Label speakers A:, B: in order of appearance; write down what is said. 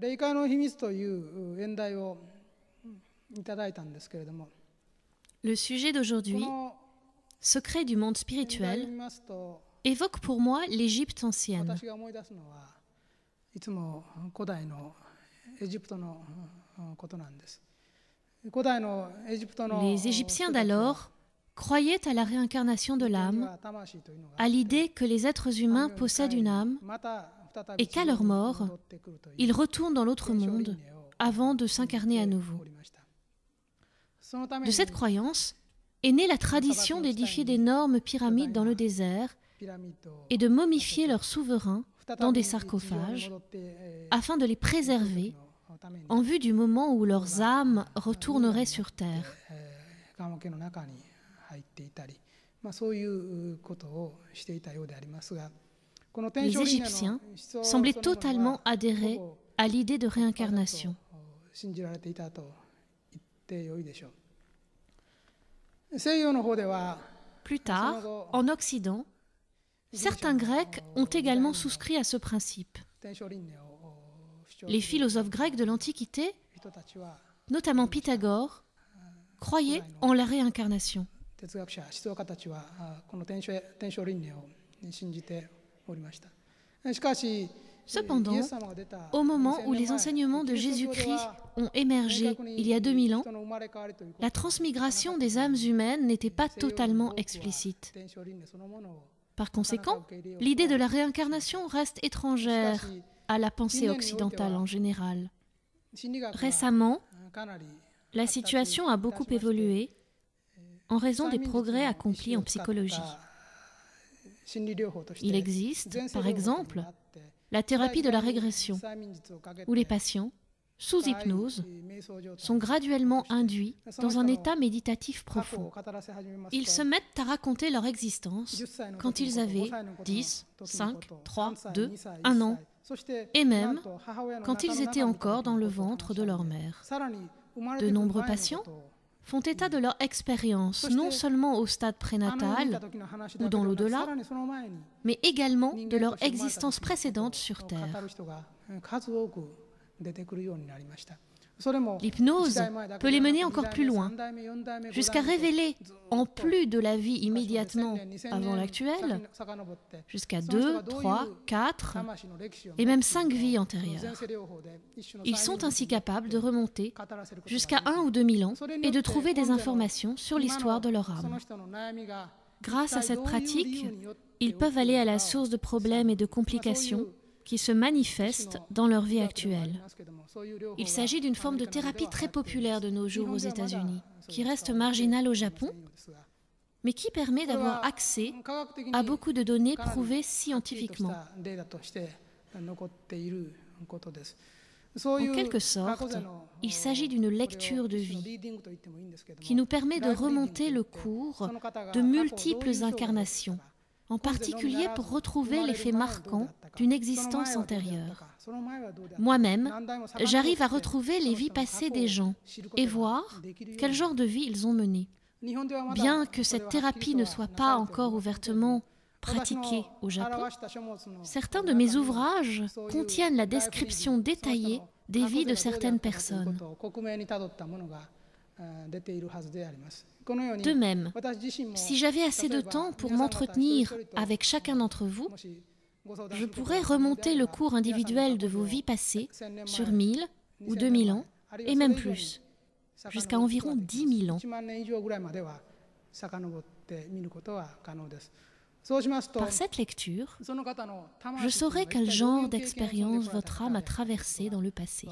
A: 霊界の秘密という演題をいただいたんですけれども、
B: Le sujet d'aujourd'hui,
A: この
B: secret du monde
A: 演題を
B: spirituel,
A: 見ますと、
B: évoque pour moi l'Égypte ancienne.
A: 私が思い出すのはいつも古代のエジプトのことなんです。古代のエジプトの
B: Les Égyptiens d'alors croyaient à la réincarnation de l'âme, à l'idée que les êtres humains possèdent une âme et qu'à leur mort, ils retournent dans l'autre monde avant de s'incarner à nouveau. De cette croyance est née la tradition d'édifier d'énormes pyramides dans le désert et de momifier leurs souverains dans des sarcophages afin de les préserver en vue du moment où leurs âmes retourneraient sur terre. Les Égyptiens semblaient totalement adhérer à l'idée de réincarnation. Plus tard, en Occident, certains Grecs ont également souscrit à ce principe. Les philosophes grecs de l'Antiquité, notamment Pythagore, croyaient en la réincarnation. Cependant, au moment où les enseignements de Jésus-Christ ont émergé il y a 2000 ans, la transmigration des âmes humaines n'était pas totalement explicite. Par conséquent, l'idée de la réincarnation reste étrangère à la pensée occidentale en général. Récemment, la situation a beaucoup évolué en raison des progrès accomplis en psychologie. Il existe, par exemple, la thérapie de la régression, où les patients, sous hypnose, sont graduellement induits dans un état méditatif profond. Ils se mettent à raconter leur existence quand ils avaient 10, 5, 3, 2, 1 an, et même quand ils étaient encore dans le ventre de leur mère. De nombreux patients font état de leur expérience, non seulement au stade prénatal ou dans l'au-delà, mais également de leur existence précédente sur Terre. L'hypnose peut les mener encore plus loin, jusqu'à révéler, en plus de la vie immédiatement avant l'actuelle, jusqu'à 2, 3, 4 et même 5 vies antérieures. Ils sont ainsi capables de remonter jusqu'à 1 ou 2000 ans et de trouver des informations sur l'histoire de leur âme. Grâce à cette pratique, ils peuvent aller à la source de problèmes et de complications qui se manifestent dans leur vie actuelle. Il s'agit d'une forme de thérapie très populaire de nos jours aux États-Unis, qui reste marginale au Japon, mais qui permet d'avoir accès à beaucoup de données prouvées scientifiquement. En quelque sorte, il s'agit d'une lecture de vie qui nous permet de remonter le cours de multiples incarnations, en particulier pour retrouver les faits marquants d'une existence antérieure. Moi-même, j'arrive à retrouver les vies passées des gens et voir quel genre de vie ils ont mené. Bien que cette thérapie ne soit pas encore ouvertement pratiquée au Japon, certains de mes ouvrages contiennent la description détaillée des vies de certaines personnes. De même, si j'avais assez de temps pour m'entretenir avec chacun d'entre vous, je pourrais remonter le cours individuel de vos vies passées sur 1000 ou 2000 ans, et même plus, jusqu'à environ 10 000 ans. Par cette lecture, je saurai quel genre d'expérience votre âme a traversé dans le passé.